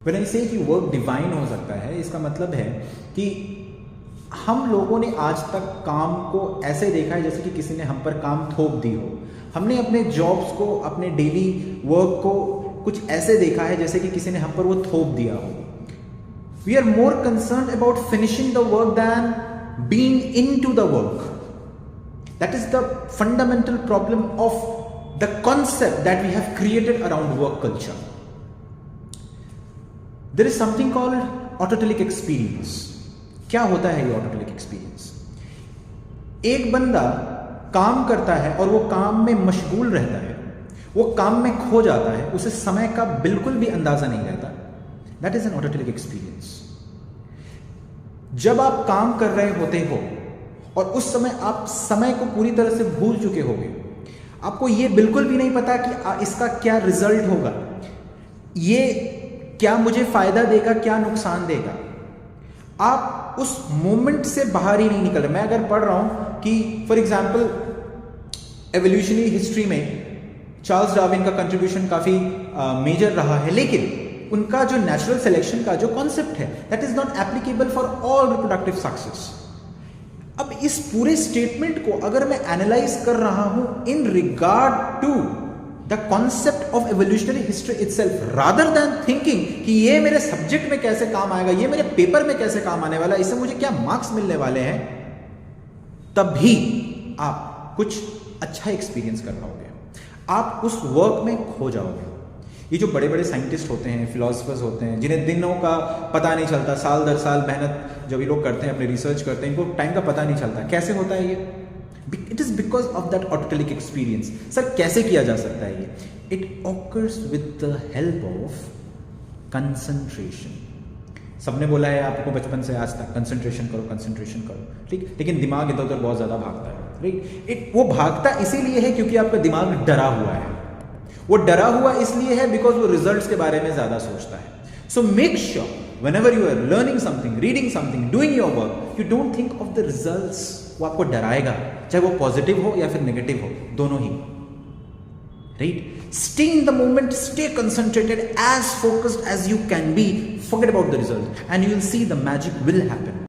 When I say कि work divine हो सकता है, इसका मतलब है कि हम लोगों ने आज तक काम को ऐसे देखा है जैसे कि किसी ने हम पर काम थोप दी हो। हमने अपने जॉब्स को, अपने डेली वर्क को कुछ ऐसे देखा है जैसे कि किसी ने हम पर वो थोप दिया हो। We are more concern about finishing the work than being into the work. That is the fundamental problem of the concept that we have created around work culture. There is something called autotelic experience. क्या होता है ये autotelic experience? एक बंदा काम करता है और वो काम में मशगूल रहता है, वो काम में खो जाता है, उसे समय का बिल्कुल भी अंदाजा नहीं रहता। That is an autotelic experience. जब आप काम कर रहे होते हो और उस समय आप समय को पूरी तरह से भूल चुके होगे, आपको ये बिल्कुल भी नहीं पता कि इसका क्या रिजल्ट होगा, ये क्या मुझे फायदा देगा, क्या नुकसान देगा। आप उस मोमेंट से बाहर ही नहीं निकल रहे। मैं अगर पढ़ रहा हूं कि फॉर एग्जाम्पल एवोल्यूशनरी हिस्ट्री में चार्ल्स डार्विन का कंट्रीब्यूशन काफी मेजर रहा है, लेकिन उनका जो नेचुरल सिलेक्शन का जो कॉन्सेप्ट है that is not applicable for all reproductive success. अब इस पूरे स्टेटमेंट को अगर मैं एनालाइज कर रहा हूं in regard to the concept of evolutionary history itself, rather than thinking कि ये मेरे सब्जेक्ट में कैसे काम आएगा, ये मेरे पेपर में कैसे काम आने वाला है, इससे मुझे क्या मार्क्स मिलने वाले हैं, तभी आप कुछ अच्छा एक्सपीरियंस कर पाओगे। आप उस वर्क में खो जाओगे। ये जो बड़े बड़े साइंटिस्ट होते हैं, फिलोसफर्स होते हैं, जिन्हें दिनों का पता नहीं चलता, साल दर साल मेहनत जब ये लोग करते हैं, अपने रिसर्च करते हैं, इनको टाइम का पता नहीं चलता। कैसे होता है ये? It is because of that autotelic experience. Sir कैसे किया जा सकता है ये? It occurs with the help of concentration. सबने बोला है आपको बचपन से आज तक कंसंट्रेशन करो, कंसंट्रेशन करो, ठीक, लेकिन दिमाग इधर उधर बहुत ज्यादा भागता है, राइट। वो भागता इसीलिए है क्योंकि आपका दिमाग डरा हुआ है। वो डरा हुआ इसलिए है बिकॉज वो रिजल्ट्स के बारे में ज्यादा सोचता है। So make sure whenever you are learning something, reading something, doing your work, you don't think of the results. वो आपको डराएगा, चाहे वो पॉजिटिव हो या फिर नेगेटिव हो, दोनों ही, right. Stay in the moment, stay concentrated, as focused as you can be, forget about the result, and you will see the magic will happen.